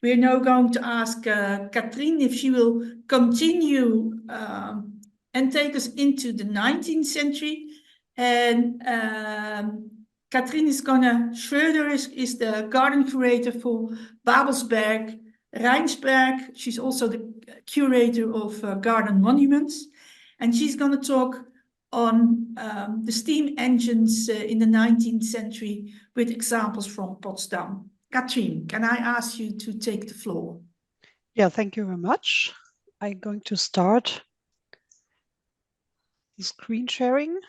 We're now going to ask Katrin if she will continue and take us into the 19th century. And Katrin Schröder is the garden curator for Babelsberg, RheinsbergKatrin. She's also the curator of garden monuments. And she's going to talk on the steam engines in the 19th century with examples from Potsdam. Katrin, can I ask you to take the floor? Yeah, thank you very much. I'm going to start the screen sharing.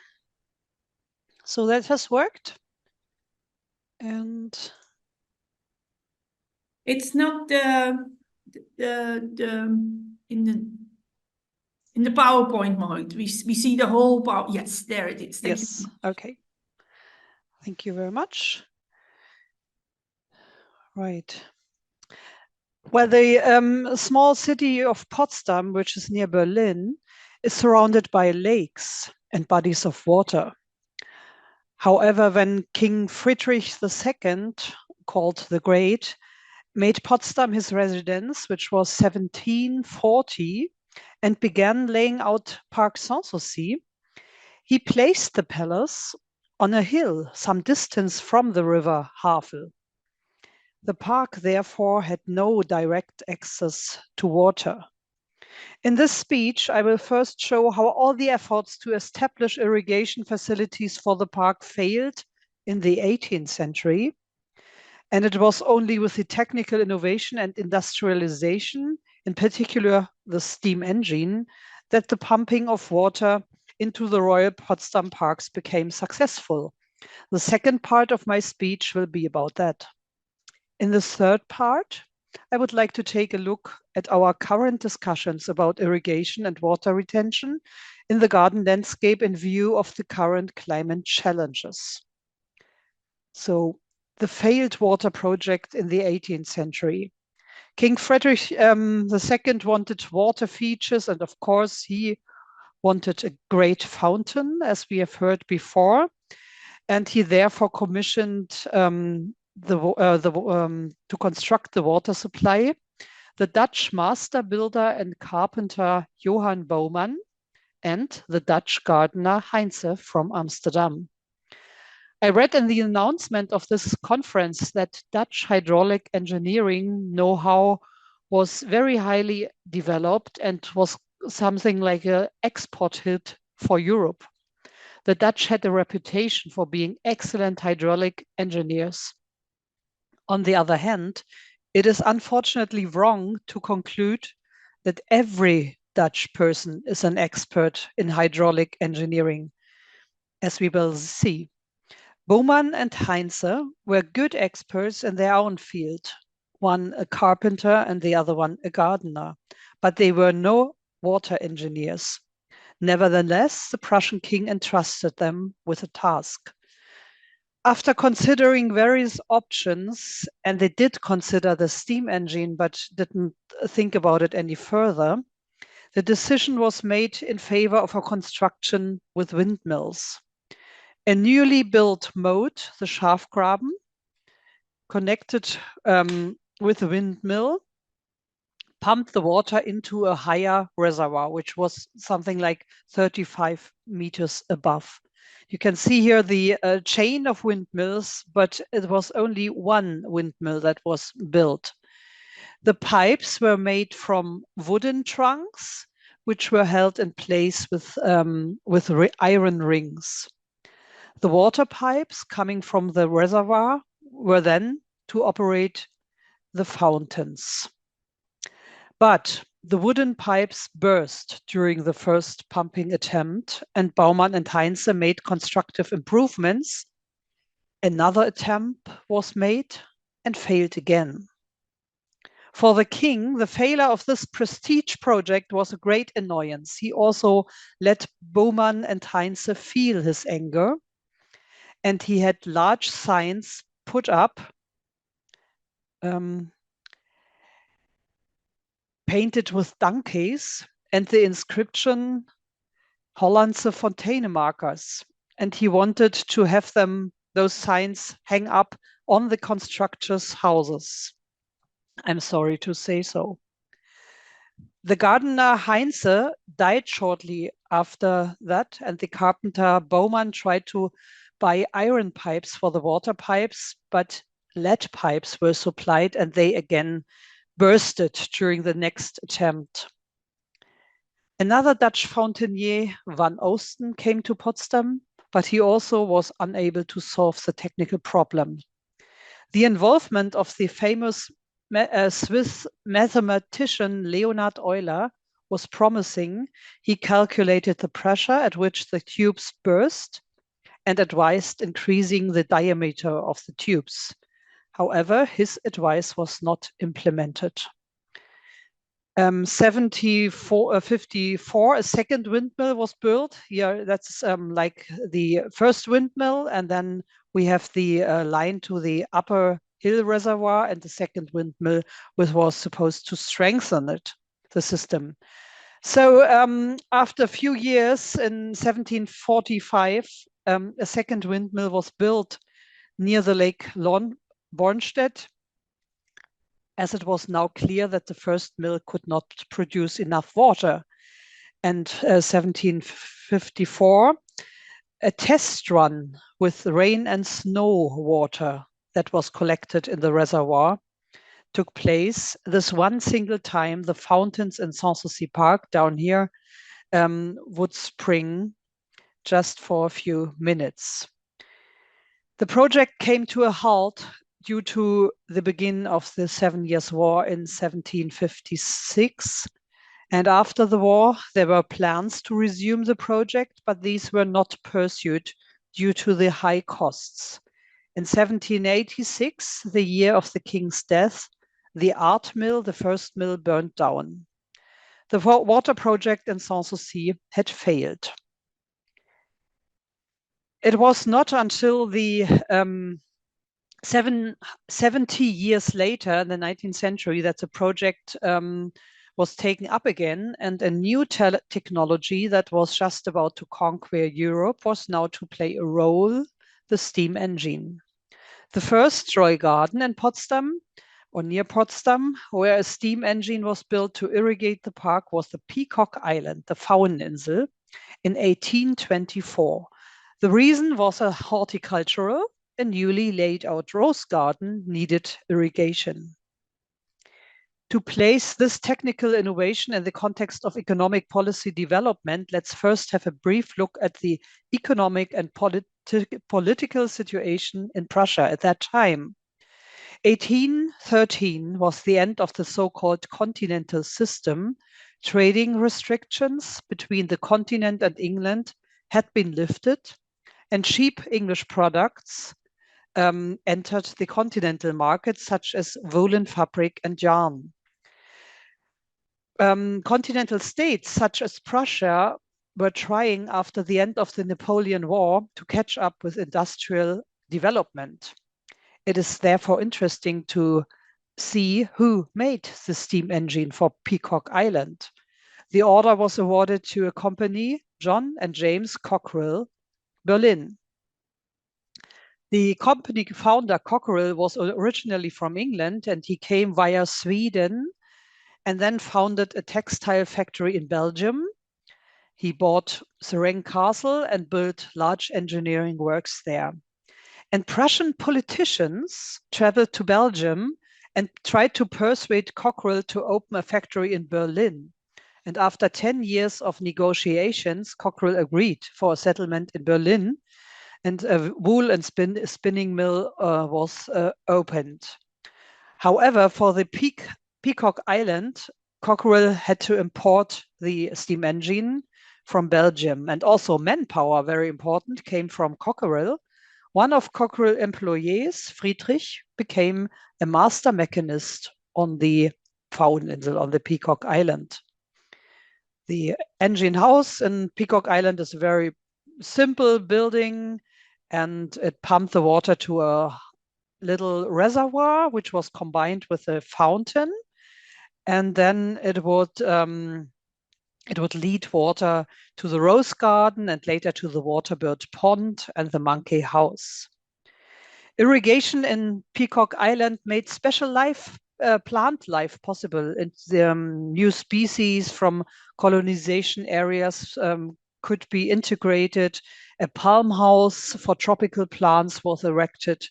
So that has worked. And it's not in the PowerPoint mode. We see the whole power. Yes, there it is. Thank you. Okay. Thank you very much. Right. Well, the small city of Potsdam, which is near Berlin, is surrounded by lakes and bodies of water. However, when King Friedrich II, called the Great, made Potsdam his residence, which was 1740, and began laying out Park Sanssouci, he placed the palace on a hill some distance from the river Havel. The park therefore had no direct access to water. In this speech, I will first show how all the efforts to establish irrigation facilities for the park failed in the 18th century. And it was only with the technical innovation and industrialization, in particular the steam engine, that the pumping of water into the Royal Potsdam parks became successful. The second part of my speech will be about that. In the third part, I would like to take a look at our current discussions about irrigation and water retention in the garden landscape in view of the current climate challenges. So, the failed water project in the 18th century. King Friedrich II wanted water features, and of course he wanted a great fountain, as we have heard before, and he therefore commissioned to construct the water supply the Dutch master builder and carpenter Johann Bouwman and the Dutch gardener Heinze from Amsterdam. I read in the announcement of this conference that Dutch hydraulic engineering know-how was very highly developed and was something like an export hit for Europe. The Dutch had a reputation for being excellent hydraulic engineers. On the other hand, it is unfortunately wrong to conclude that every Dutch person is an expert in hydraulic engineering, as we will see. Bouwman and Heinze were good experts in their own field, one a carpenter and the other one a gardener, but they were no water engineers. Nevertheless, the Prussian king entrusted them with a task. After considering various options, and they did consider the steam engine but didn't think about it any further, the decision was made in favor of a construction with windmills. A newly built moat, the Schafgraben, connected with the windmill, pumped the water into a higher reservoir, which was something like 35 meters above. You can see here the chain of windmills, but it was only one windmill that was built. The pipes were made from wooden trunks, which were held in place with iron rings. The water pipes coming from the reservoir were then to operate the fountains. But the wooden pipes burst during the first pumping attempt, and Bouwman and Heinze made constructive improvements. Another attempt was made and failed again. For the king, the failure of this prestige project was a great annoyance. He also let Bouwman and Heinze feel his anger, and he had large signs put up, painted with donkeys, and the inscription Hollandse Fonteinemakers. And he wanted to have those signs hang up on the constructors' houses. I'm sorry to say so. The gardener Heinze died shortly after that, and the carpenter Baumann tried to buy iron pipes for the water pipes, but lead pipes were supplied and they again bursted during the next attempt. Another Dutch fountainier, Van Oosten, came to Potsdam, but he also was unable to solve the technical problem. The involvement of the famous Swiss mathematician Leonhard Euler was promising. He calculated the pressure at which the tubes burst and advised increasing the diameter of the tubes. However, his advice was not implemented. 1754, a second windmill was built. Here, that's like the first windmill, and then we have the line to the upper hill reservoir, and the second windmill, which was supposed to strengthen it, the system. So after a few years, in 1745, a second windmill was built near the Lake Bornstedt, as it was now clear that the first mill could not produce enough water. And 1754, a test run with rain and snow water that was collected in the reservoir took place. This one single time, the fountains in Sanssouci Park down here would spring just for a few minutes. The project came to a halt due to the beginning of the 7 Years' War in 1756. And after the war, there were plans to resume the project, but these were not pursued due to the high costs. In 1786, the year of the king's death, the art mill, the first mill, burned down. The water project in Sanssouci had failed. It was not until the 70 years later, in the 19th century, that the project was taken up again, and a new technology that was just about to conquer Europe was now to play a role, the steam engine. The first joy garden in Potsdam, or near Potsdam, where a steam engine was built to irrigate the park, was the Peacock Island, the Fauneninsel, in 1824. The reason was a horticultural, a newly laid out rose garden needed irrigation. To place this technical innovation in the context of economic policy development, let's first have a brief look at the economic and political situation in Prussia at that time. 1813 was the end of the so-called continental system. Trading restrictions between the continent and England had been lifted, and cheap English products entered the continental market, such as woolen fabric and yarn. Continental states such as Prussia were trying, after the end of the Napoleon War, to catch up with industrial development. It is therefore interesting to see who made the steam engine for Peacock Island. The order was awarded to a company, John and James Cockerill, Berlin. The company founder, Cockerill, was originally from England, and he came via Sweden and then founded a textile factory in Belgium. He bought Sereng Castle and built large engineering works there. And Prussian politicians traveled to Belgium and tried to persuade Cockerill to open a factory in Berlin. And after 10 years of negotiations, Cockerill agreed for a settlement in Berlin, and a wool and spinning mill was opened. However, for the Peacock Island, Cockerill had to import the steam engine from Belgium, and also manpower, very important, came from Cockerill. One of Cockerill employees, Friedrich, became a master mechanist on the Fauneninsel, on the Peacock Island. The engine house in Peacock Island is a very simple building, and it pumped the water to a little reservoir, which was combined with a fountain, and then it would lead water to the rose garden and later to the waterbird pond and the monkey house. Irrigation in Peacock Island made special life plant life possible. And new species from colonization areas could be integrated. A palm house for tropical plants was erected,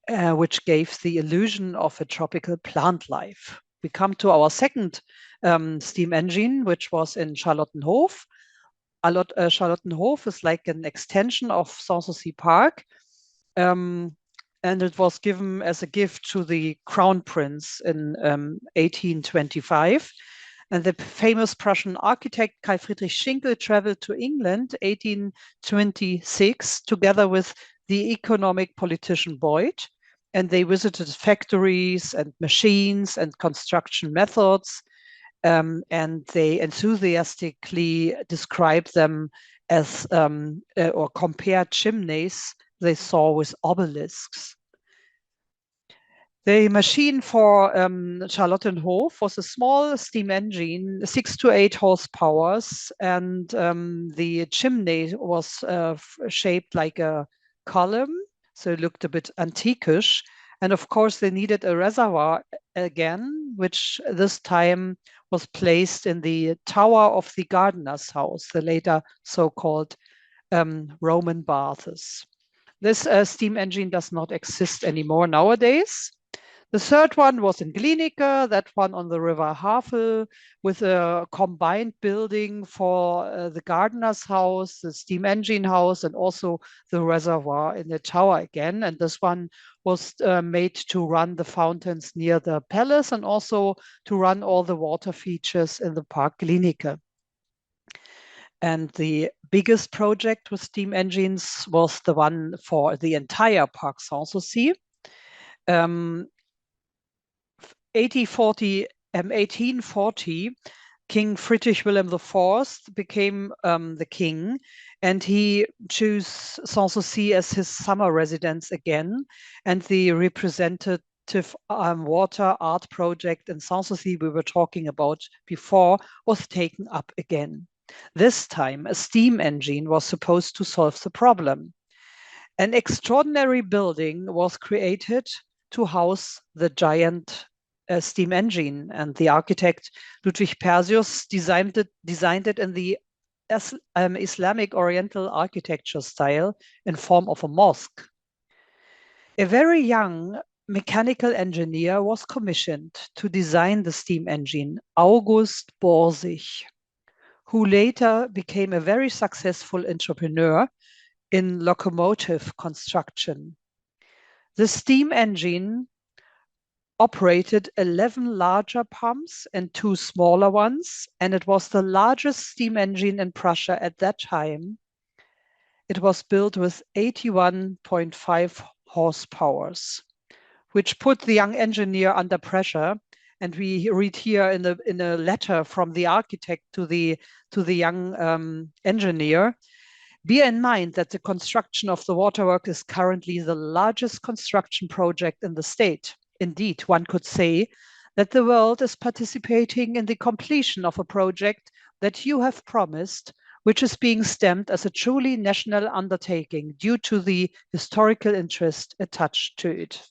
which gave the illusion of a tropical plant life. We come to our second steam engine, which was in Charlottenhof. Charlottenhof is like an extension of Sanssouci Park. And it was given as a gift to the crown prince in 1825. And the famous Prussian architect Carl Friedrich Schinkel traveled to England 1826 together with the economic politician Boyd. And they visited factories and machines and construction methods. And they enthusiastically described them as or compared chimneys they saw with obelisks. The machine for Charlottenhof was a small steam engine, 6 to 8 horsepower, and the chimney was shaped like a column, so it looked a bit antiquish. And of course, they needed a reservoir again, which this time was placed in the tower of the gardener's house, the later so-called Roman baths. This steam engine does not exist anymore nowadays. The third one was in Glienicke, that one on the river Havel, with a combined building for the gardener's house, the steam engine house, and also the reservoir in the tower again. And this one was made to run the fountains near the palace and also to run all the water features in the park Glienicke. And the biggest project with steam engines was the one for the entire Park Sanssouci. 1840, King Friedrich Wilhelm IV became the king, and he chose Sanssouci as his summer residence again. And the representative water art project in Sanssouci we were talking about before was taken up again. This time, a steam engine was supposed to solve the problem. An extraordinary building was created to house the giant steam engine, and the architect Ludwig Persius designed it in the Islamic Oriental architecture style in form of a mosque. A very young mechanical engineer was commissioned to design the steam engine, August Borsig, who later became a very successful entrepreneur in locomotive construction. The steam engine operated 11 larger pumps and 2 smaller ones, and it was the largest steam engine in Prussia at that time. It was built with 81.5 horsepower, which put the young engineer under pressure. And we read here in a letter from the architect to the young engineer, bear in mind that the construction of the waterwork is currently the largest construction project in the state. Indeed, one could say that the world is participating in the completion of a project that you have promised, which is being stamped as a truly national undertaking due to the historical interest attached to it.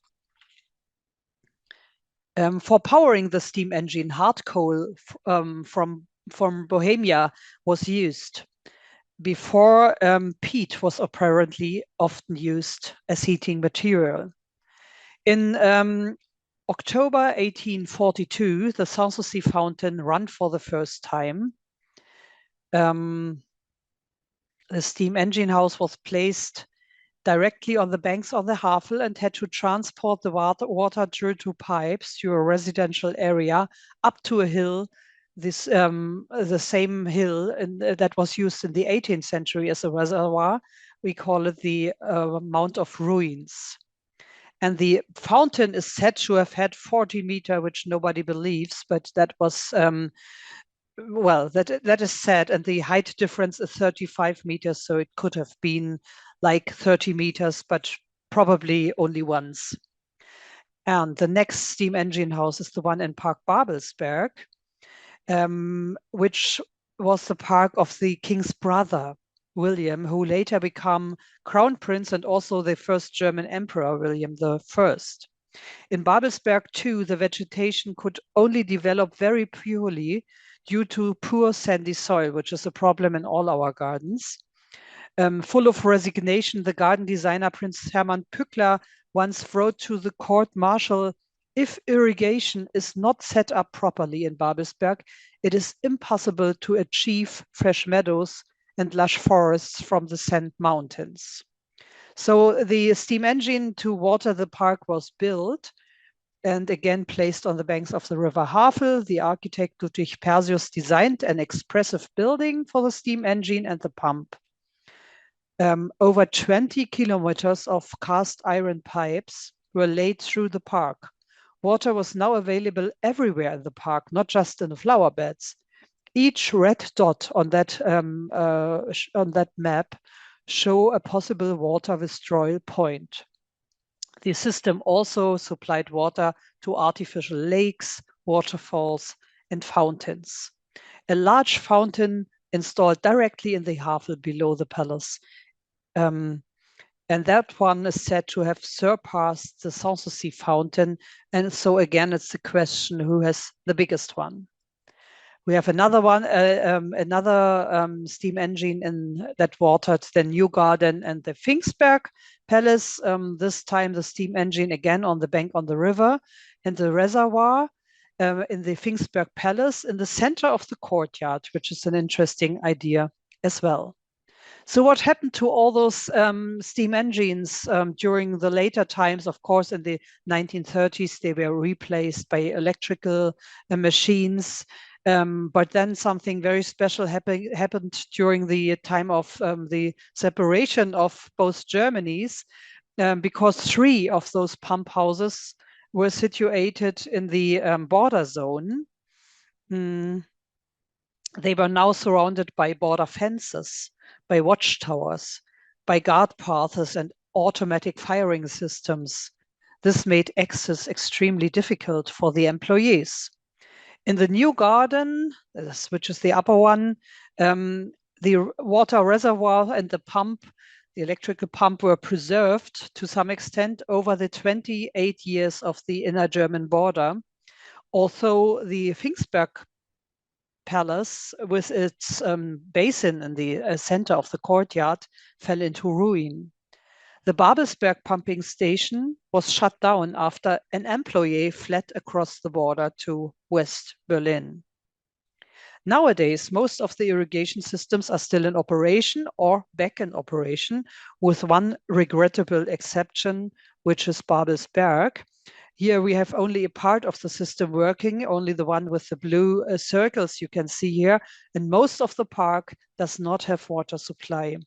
For powering the steam engine, hard coal from Bohemia was used. Before, peat was apparently often used as heating material. In October 1842, the Sanssouci fountain ran for the first time. The steam engine house was placed directly on the banks of the Havel and had to transport the water through 2 pipes through a residential area up to a hill, the same hill that was used in the 18th century as a reservoir. We call it the Mount of Ruins. And the fountain is said to have had 40 meters, which nobody believes, but that was, well, that is said. And the height difference is 35 meters, so it could have been like 30 meters, but probably only once. And the next steam engine house is the one in Park Babelsberg, which was the park of the king's brother, William, who later became crown prince and also the first German emperor, William I. In Babelsberg too, the vegetation could only develop very purely due to poor sandy soil, which is a problem in all our gardens. Full of resignation, the garden designer Prince Hermann Pückler once wrote to the court martial, "If irrigation is not set up properly in Babelsberg, it is impossible to achieve fresh meadows and lush forests from the Sand Mountains." So the steam engine to water the park was built and again placed on the banks of the river Havel. The architect Ludwig Persius designed an expressive building for the steam engine and the pump. Over 20 kilometers of cast iron pipes were laid through the park. Water was now available everywhere in the park, not just in the flower beds. Each red dot on that map show a possible water withdrawal point. The system also supplied water to artificial lakes, waterfalls, and fountains. A large fountain installed directly in the Havel below the palace. And that one is said to have surpassed the Sanssouci fountain. And so again, it's the question, who has the biggest one? We have another one, steam engine that watered the New Garden and the Pfingstberg Palace. This time the steam engine again on the bank on the river and the reservoir in the Pfingstberg Palace in the center of the courtyard, which is an interesting idea as well. So what happened to all those steam engines during the later times? Of course, in the 1930s, they were replaced by electrical machines. But then something very special happened during the time of the separation of both Germanies, because 3 of those pump houses were situated in the border zone. They were now surrounded by border fences, by watchtowers, by guard paths and automatic firing systems. This made access extremely difficult for the employees. In the New Garden, which is the upper one, the water reservoir and the pump, the electrical pump, were preserved to some extent over the 28 years of the inner German border. Although the Pfingstberg Palace, with its basin in the center of the courtyard, fell into ruin. The Babelsberg pumping station was shut down after an employee fled across the border to West Berlin. Nowadays, most of the irrigation systems are still in operation or back in operation, with one regrettable exception, which is Babelsberg. Here we have only a part of the system working, only the one with the blue circles you can see here, and most of the park does not have water supply.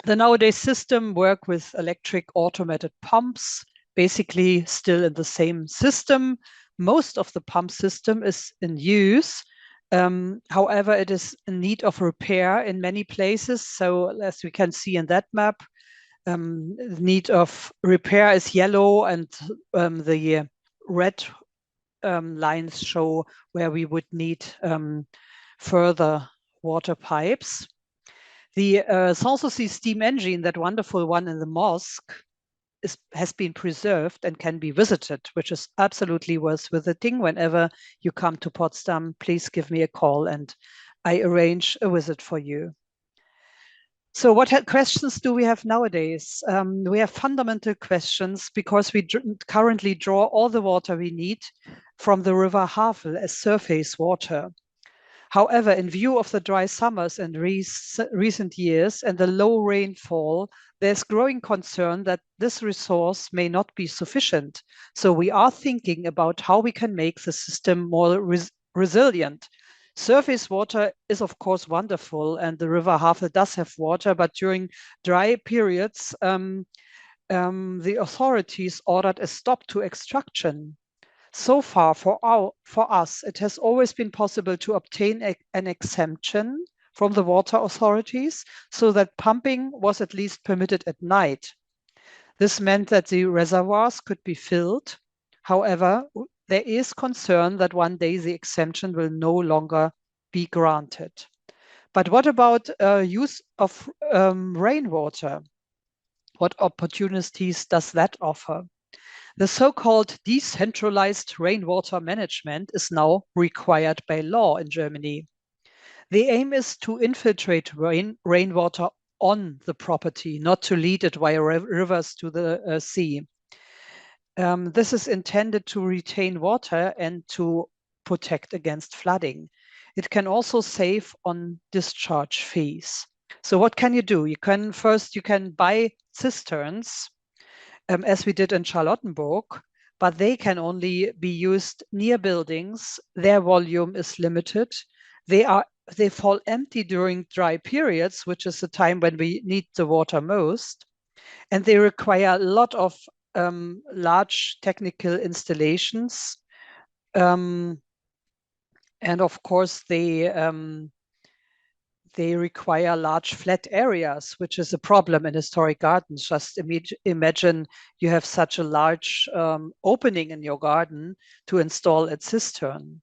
The nowadays system work with electric automated pumps, basically still in the same system. Most of the pump system is in use. However, it is in need of repair in many places. So as we can see in that map, the need of repair is yellow, and the red lines show where we would need further water pipes. The Sanssouci steam engine, that wonderful one in the mosque, has been preserved and can be visited, which is absolutely worth visiting. Whenever you come to Potsdam, please give me a call and I arrange a visit for you. So what questions do we have nowadays? We have fundamental questions because we currently draw all the water we need from the river Havel as surface water. However, in view of the dry summers in recent years and the low rainfall, there's growing concern that this resource may not be sufficient. So we are thinking about how we can make the system more resilient. Surface water is, of course, wonderful, and the river Havel does have water, but during dry periods, the authorities ordered a stop to extraction. So far, for us, it has always been possible to obtain an exemption from the water authorities so that pumping was at least permitted at night. This meant that the reservoirs could be filled. However, there is concern that one day the exemption will no longer be granted. But what about use of rainwater? What opportunities does that offer? The so-called decentralized rainwater management is now required by law in Germany. The aim is to infiltrate rainwater on the property, not to lead it via rivers to the sea. This is intended to retain water and to protect against flooding. It can also save on discharge fees. So what can you do? You can buy cisterns, as we did in Charlottenburg, but they can only be used near buildings. Their volume is limited. They fall empty during dry periods, which is the time when we need the water most. And they require a lot of large technical installations. And of course, they require large flat areas, which is a problem in historic gardens. Just imagine you have such a large opening in your garden to install a cistern.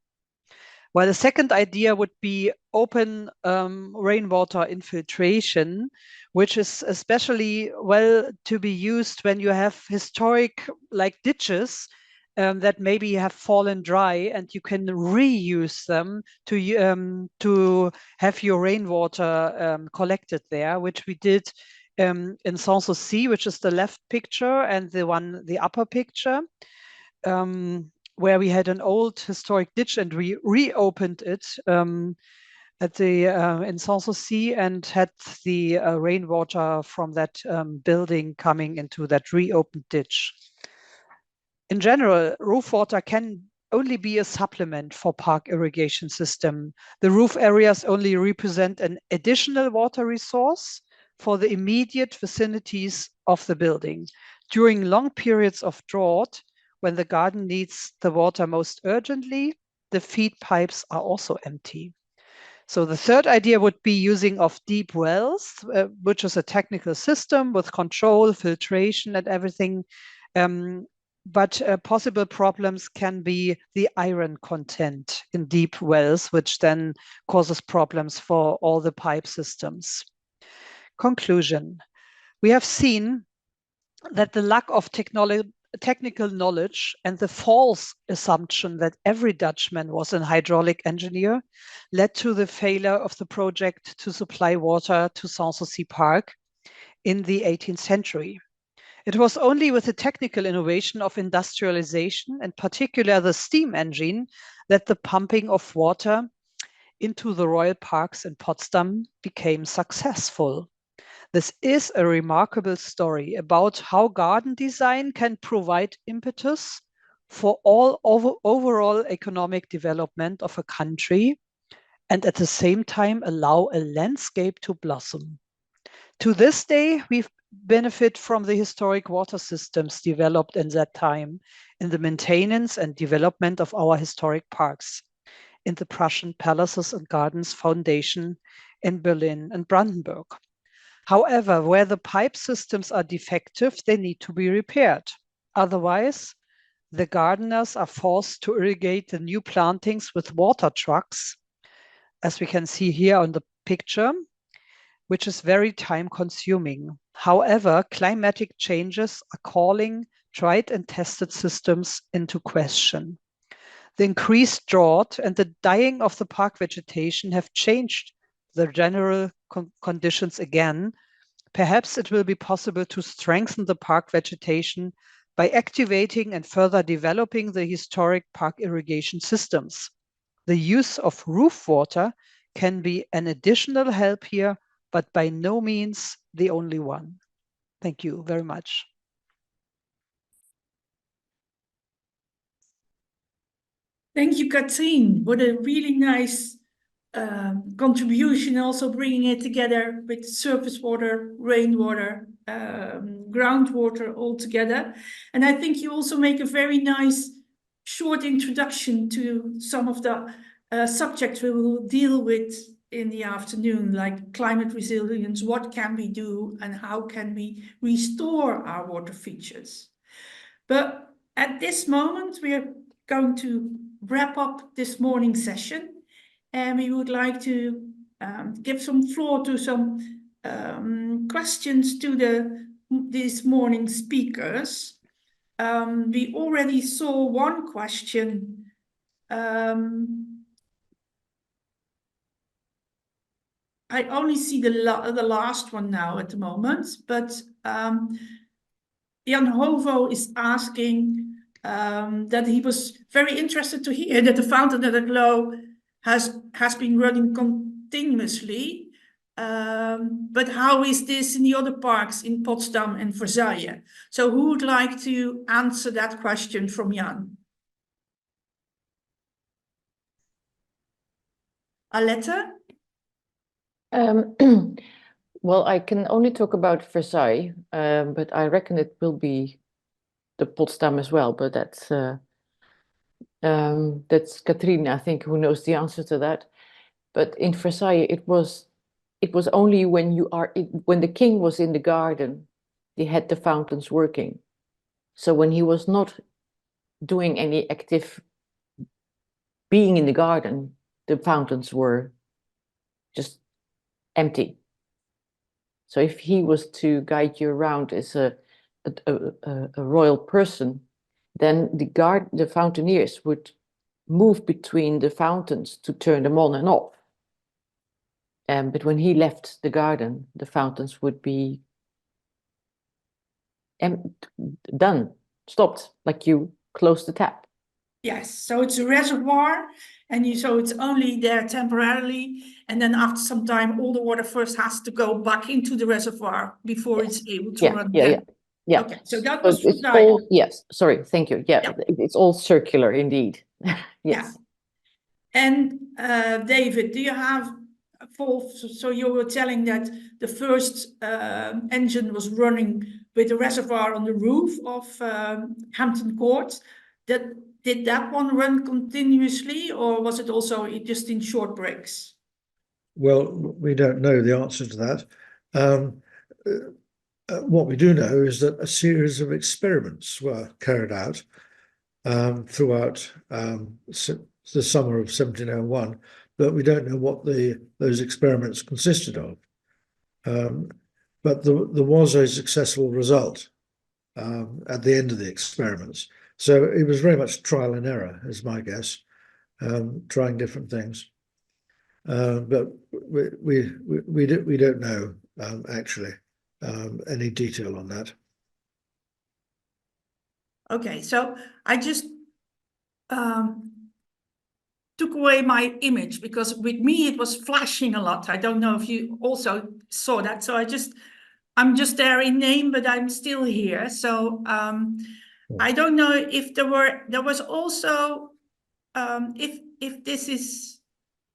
Well, the second idea would be open rainwater infiltration, which is especially well to be used when you have historic like ditches that maybe have fallen dry, and you can reuse them to have your rainwater collected there, which we did in Sanssouci, which is the left picture, and the upper picture. Where we had an old historic ditch and we reopened it at the in Sanssouci and had the rainwater from that building coming into that reopened ditch. In general, roof water can only be a supplement for park irrigation system. The roof areas only represent an additional water resource for the immediate vicinities of the building. During long periods of drought, when the garden needs the water most urgently, the feed pipes are also empty. So the third idea would be using of deep wells, which is a technical system with control, filtration and everything. But possible problems can be the iron content in deep wells, which then causes problems for all the pipe systems. Conclusion. We have seen that the lack of technical knowledge and the false assumption that every Dutchman was an hydraulic engineer led to the failure of the project to supply water to Sanssouci Park in the 18th century. It was only with the technical innovation of industrialization, in particular the steam engine, that the pumping of water into the royal parks in Potsdam became successful. This is a remarkable story about how garden design can provide impetus for all overall economic development of a country and at the same time allow a landscape to blossom. To this day, we benefit from the historic water systems developed in that time in the maintenance and development of our historic parks, in the Prussian Palaces and Gardens Foundation in Berlin and Brandenburg. However, where the pipe systems are defective, they need to be repaired. Otherwise, the gardeners are forced to irrigate the new plantings with water trucks, as we can see here on the picture, which is very time consuming. However, climatic changes are calling tried and tested systems into question. The increased drought and the dying of the park vegetation have changed the general conditions again. Perhaps it will be possible to strengthen the park vegetation by activating and further developing the historic park irrigation systems. The use of roof water can be an additional help here, but by no means the only one. Thank you very much. Thank you, Katrin. What a really nice contribution, also bringing it together with surface water, rainwater, groundwater all together. And I think you also make a very nice short introduction to some of the subjects we will deal with in the afternoon, like climate resilience, what can we do and how can we restore our water features. But at this moment, we are going to wrap up this morning session, and we would like to give some floor to some questions to the this morning's speakers. We already saw one question. I only see the last one now at the moment, but Jan Hovo is asking that he was very interested to hear that the Fountain at Het Loo has been running continuously. But how is this in the other parks in Potsdam and Versailles? So who would like to answer that question from Jan? Aletta? Well, I can only talk about Versailles, but I reckon it will be the Potsdam as well. But that's Katrin, I think, who knows the answer to that. But in Versailles, it was only when when the king was in the garden, they had the fountains working. So when he was not doing any active being in the garden, the fountains were just empty. So if he was to guide you around as a royal person, then the fountaineers would move between the fountains to turn them on and off. But when he left the garden, the fountains would be done, stopped, like you close the tap. Yes, so it's a reservoir, and so it's only there temporarily, and then after some time, all the water first has to go back into the reservoir before it's able to run again. Yeah. Okay, so that was it's all, yes, sorry, thank you. Yeah, it's all circular indeed. Yes. Yeah. And David, do you have so you were telling that the first engine was running with a reservoir on the roof of Hampton Court. Did that one run continuously, or was it also just in short breaks? Well, we don't know the answer to that. What we do know is that a series of experiments were carried out throughout the summer of 1701, but we don't know what those experiments consisted of. But there was a successful result at the end of the experiments. So it was very much trial and error, is my guess, trying different things. But we don't know actually any detail on that. Okay, so I just took away my image because with me it was flashing a lot. I don't know if you also saw that. So I'm just there in name, but I'm still here. So I don't know if there was also if this is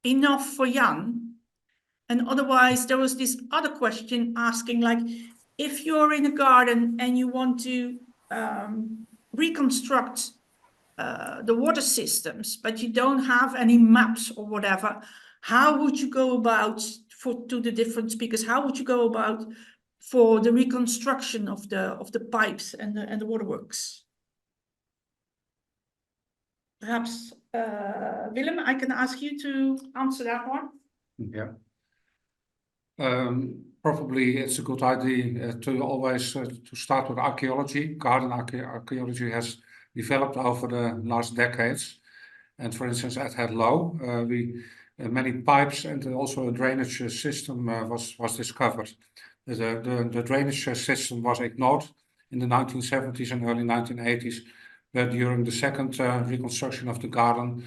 enough for Jan. And otherwise there was this other question asking, like, if you're in a garden and you want to reconstruct the water systems, but you don't have any maps or whatever, how would you go about to the different speakers? How would you go about for the reconstruction of the pipes and the waterworks? Perhaps Willem, I can ask you to answer that one. Yeah. Probably it's a good idea to always to start with archaeology. Garden archaeology has developed over the last decades, and for instance at Het Loo, many pipes and also a drainage system was discovered. The drainage system was ignored in the 1970s and early 1980s, but during the second reconstruction of the garden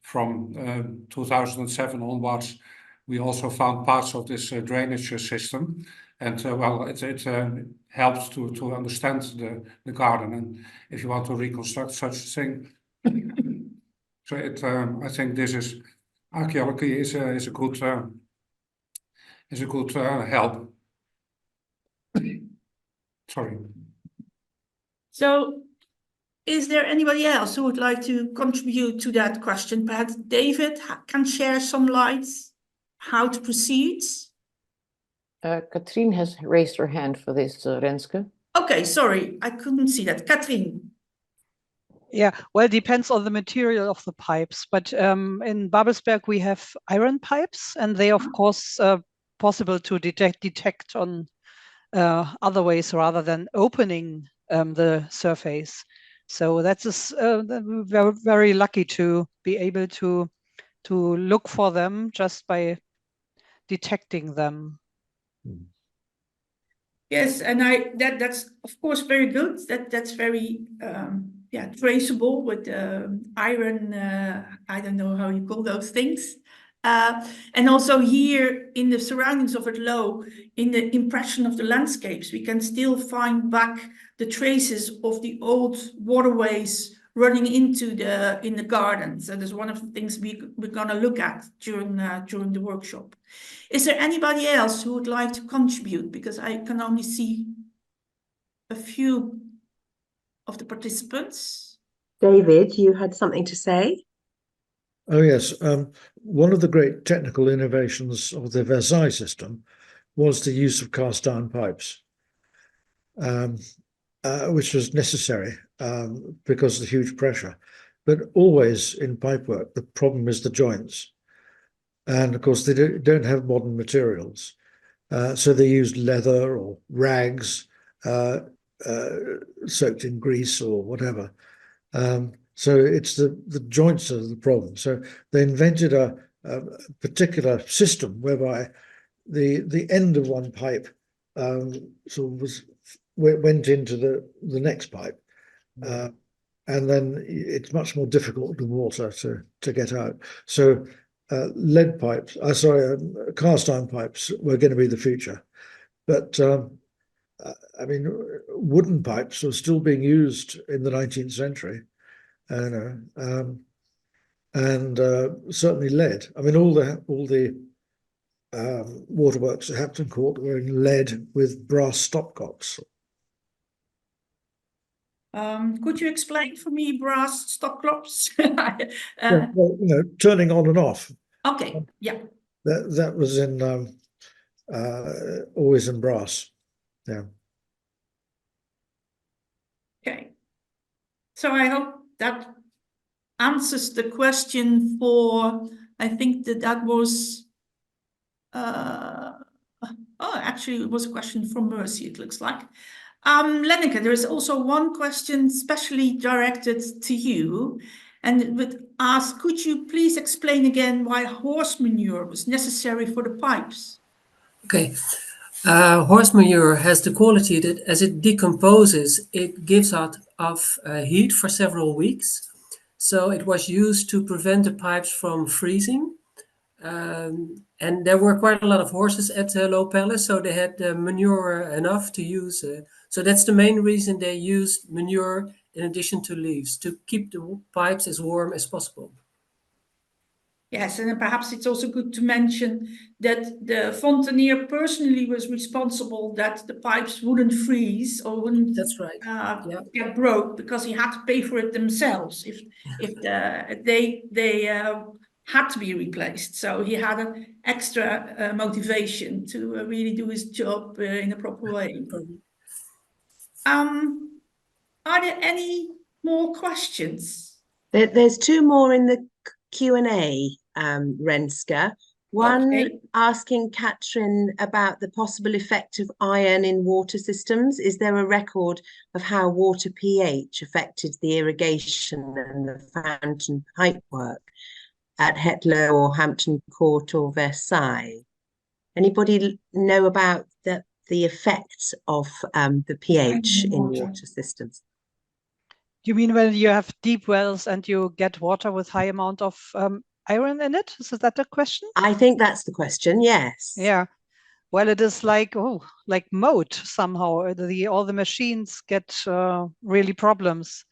from 2007 onwards, we also found parts of this drainage system, and well, it helps to understand the garden. And if you want to reconstruct such a thing, so I think this is archaeology is a good help. Sorry. So, is there anybody else who would like to contribute to that question? Perhaps David can share some lights how to proceed. Katrin has raised her hand for this, Renske. Okay, sorry, I couldn't see that. Katrin. Yeah, well, it depends on the material of the pipes, but in Babelsberg we have iron pipes, and they of course possible to detect on other ways rather than opening the surface. So that's we're very lucky to be able to look for them just by detecting them. Yes, and that's of course very good. That's very yeah, traceable with iron. I don't know how you call those things. And also here in the surroundings of Het Loo, in the impression of the landscapes, we can still find back the traces of the old waterways running into in the gardens. So that's one of the things we're gonna look at during the workshop. Is there anybody else who would like to contribute? Because I can only see a few of the participants. David, you had something to say? Oh, yes. One of the great technical innovations of the Versailles system was the use of cast iron pipes, which was necessary because of the huge pressure. But always in pipework, the problem is the joints. And of course, they don't have modern materials. So they used leather or rags soaked in grease or whatever. So it's the joints are the problem. So they invented a particular system whereby the end of one pipe sort of went into the next pipe, and then it's much more difficult with water to get out. So lead pipes, cast iron pipes were going to be the future, but I mean, wooden pipes are still being used in the 19th century. And certainly lead. I mean, all the waterworks at Hampton Court were in lead with brass stopcocks. Could you explain for me brass stopcocks? Yeah, well, you know, turning on and off. Okay, yeah. That was in always in brass. Yeah. Okay. So I hope that answers the question for, I think that was, actually it was a question from Mercy, it looks like. Lenneke, there is also one question specially directed to you, and it would ask, could you please explain again why horse manure was necessary for the pipes? Okay. Horse manure has the quality that as it decomposes, it gives out of heat for several weeks. So it was used to prevent the pipes from freezing. And there were quite a lot of horses at the Loo Palace, so they had manure enough to use. So that's the main reason they used manure in addition to leaves, to keep the pipes as warm as possible. Yes, and perhaps it's also good to mention that the Fontanier personally was responsible that the pipes wouldn't freeze or wouldn't That's right. get broke, because he had to pay for it themselves if they had to be replaced. So he had an extra motivation to really do his job in a proper way. Are there any more questions? There's two more in the Q&A, Renske. One asking Katrin about the possible effect of iron in water systems. Is there a record of how water pH affected the irrigation and the fountain pipework at Het Loo or Hampton Court or Versailles? Anybody know about the effects of the pH in water systems? You mean when you have deep wells and you get water with high amount of iron in it? Is that the question? I think that's the question, yes. Yeah. Well, it is like moat somehow. All the machines get really problems.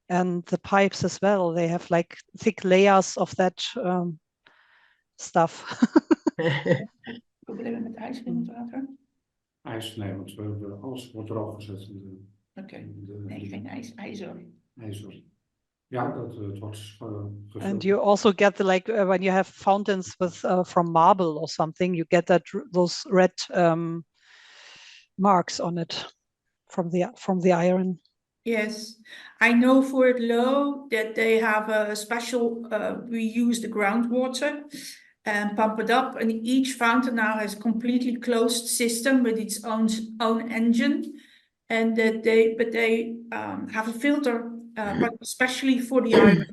And the pipes as well. They have like thick layers of that stuff. Problemen met ijs in het water? IJs, nee, want alles wordt erop gezet. Oké, nee, geen ijs, ijzer. IJzer. Ja, het wordt gevuld. And you also get when you have fountains with from marble or something, you get those red marks on it from the iron. Yes, I know for Het Loo that they have a special, we use the groundwater and pump it up. And each fountain now has a completely closed system with its own engine, and that they have a filter, but especially for the iron,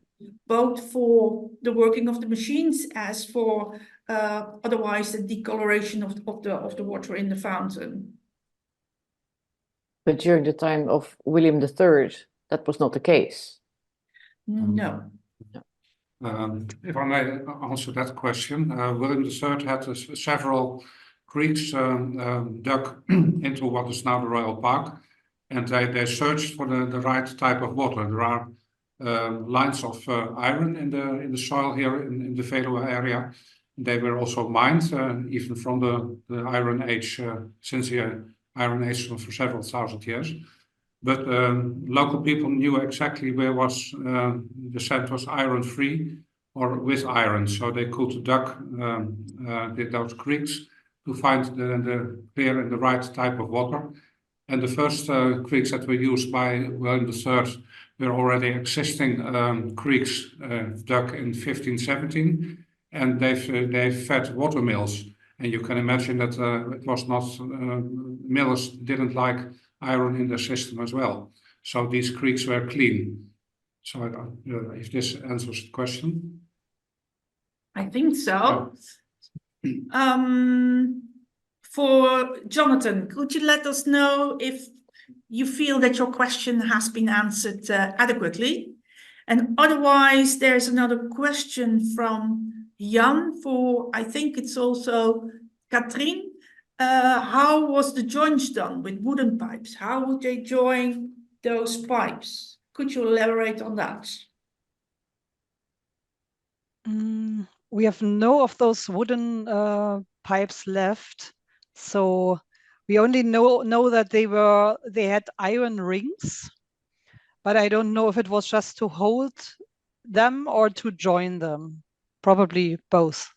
both for the working of the machines as for otherwise the decoloration of the water in the fountain. But during the time of William III, that was not the case. No. If I may answer that question, William III had several creeks dug into what is now the Royal Park, and they searched for the right type of water. There are lines of iron in the soil here in the Veluwe area. They were also mined even from the Iron Age, since the Iron Age for several thousand years. But local people knew exactly where was the sand was iron free or with iron, so they could dug those creeks to find the clear and the right type of water. And the first creeks that were used by William III were already existing creeks dug in 1517, and they fed water mills. And you can imagine that it was not millers didn't like iron in the system as well. So these creeks were clean. So if this answers the question. I think so. For Jonathan, could you let us know if you feel that your question has been answered adequately? And otherwise, there's another question from Jan for, I think it's also Katrin. How was the joins done with wooden pipes? How would they join those pipes? Could you elaborate on that? We have no of those wooden pipes left, so we only know that they had iron rings, but I don't know if it was just to hold them or to join them. Probably both.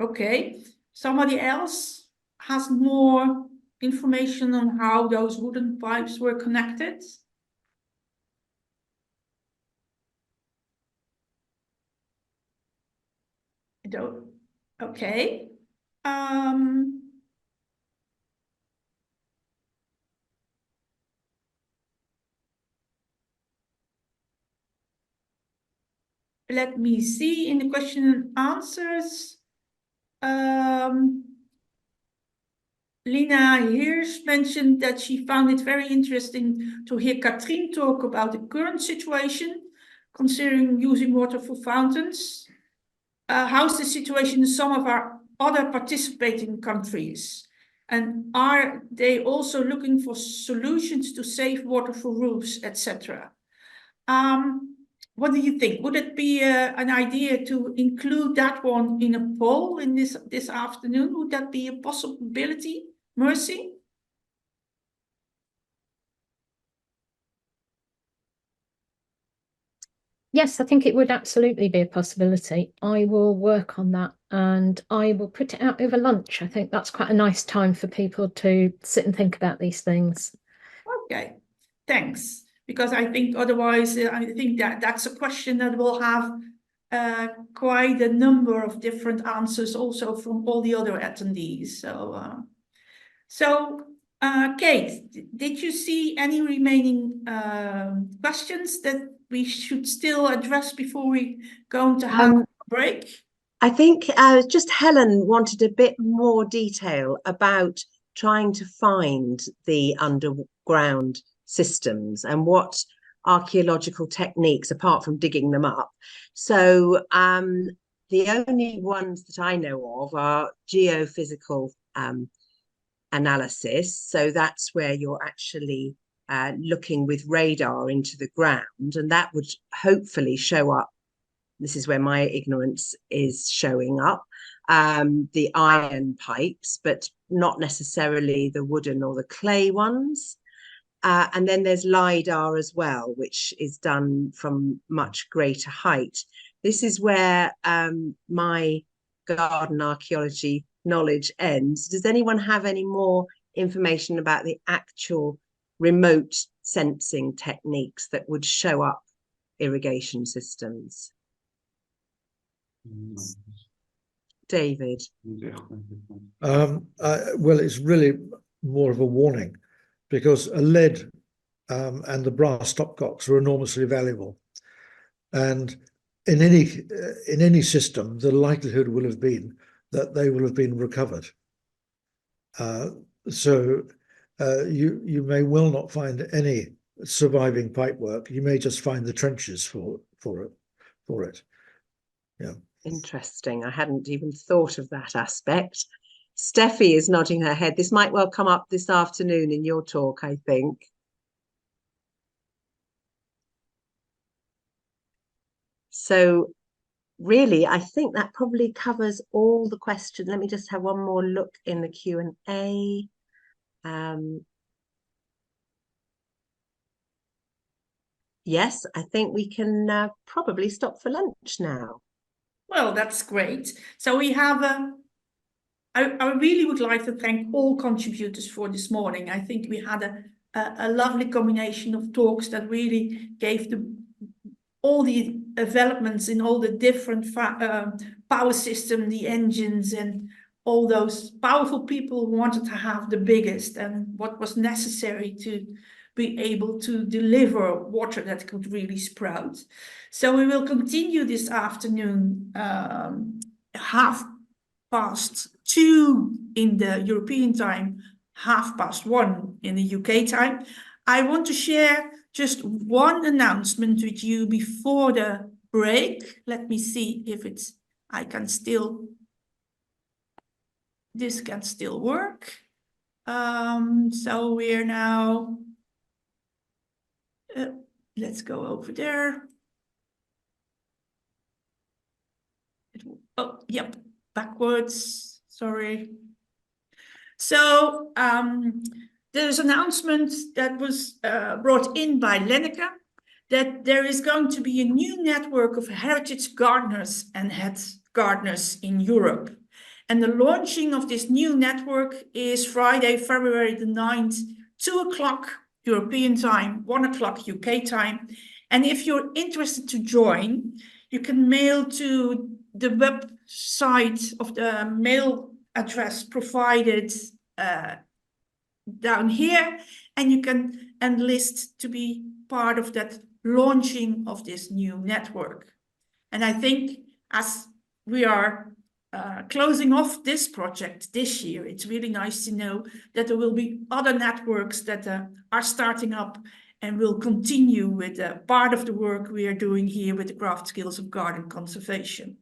Okay, somebody else has more information on how those wooden pipes were connected? I don't. Okay. Let me see in the question and answers. Lina Hirsch mentioned that she found it very interesting to hear Katrin talk about the current situation, considering using water for fountains. How's the situation in some of our other participating countries? And are they also looking for solutions to save water for roofs, etc.? What do you think? Would it be an idea to include that one in a poll in this afternoon? Would that be a possibility, Mercy? Yes, I think it would absolutely be a possibility. I will work on that and I will put it out over lunch. I think that's quite a nice time for people to sit and think about these things. Okay, thanks. Because I think otherwise, I think that's a question that will have quite a number of different answers also from all the other attendees. So, Kate, did you see any remaining questions that we should still address before we go to have a break? I think just Helen wanted a bit more detail about trying to find the underground systems and what archaeological techniques, apart from digging them up. So the only ones that I know of are geophysical analysis. So that's where you're actually looking with radar into the ground, and that would hopefully show up. This is where my ignorance is showing up. The iron pipes, but not necessarily the wooden or the clay ones. And then there's LiDAR as well, which is done from much greater height. This is where my garden archaeology knowledge ends. Does anyone have any more information about the actual remote sensing techniques that would show up irrigation systems? David. Well, it's really more of a warning, because a lead and the brass stopcocks are enormously valuable, and in any system, the likelihood will have been that they will have been recovered. So you may well not find any surviving pipework. You may just find the trenches for it. Yeah. Interesting. I hadn't even thought of that aspect. Steffi is nodding her head. This might well come up this afternoon in your talk, I think. So really, I think that probably covers all the questions. Let me just have one more look in the Q&A. Yes, I think we can probably stop for lunch now. Well, that's great. So we have I really would like to thank all contributors for this morning. I think we had a lovely combination of talks that really gave all the developments in all the different power system, the engines, and all those powerful people who wanted to have the biggest, and what was necessary to be able to deliver water that could really sprout. So we will continue this afternoon, 2:30 in the European time, 1:30 in the UK time. I want to share just one announcement with you before the break. Let me see if this can still work. So we're now, let's go over there. Oh, yep, backwards, sorry. So there's an announcement that was brought in by Lenneke that there is going to be a new network of heritage gardeners and head gardeners in Europe. And the launching of this new network is Friday, February the 9th, 2:00 European time, 1:00 UK time. And if you're interested to join, you can mail to the website of the mail address provided down here, and you can enlist to be part of that launching of this new network. And I think as we are closing off this project this year, it's really nice to know that there will be other networks that are starting up and will continue with part of the work we are doing here with the craft skills of garden conservation.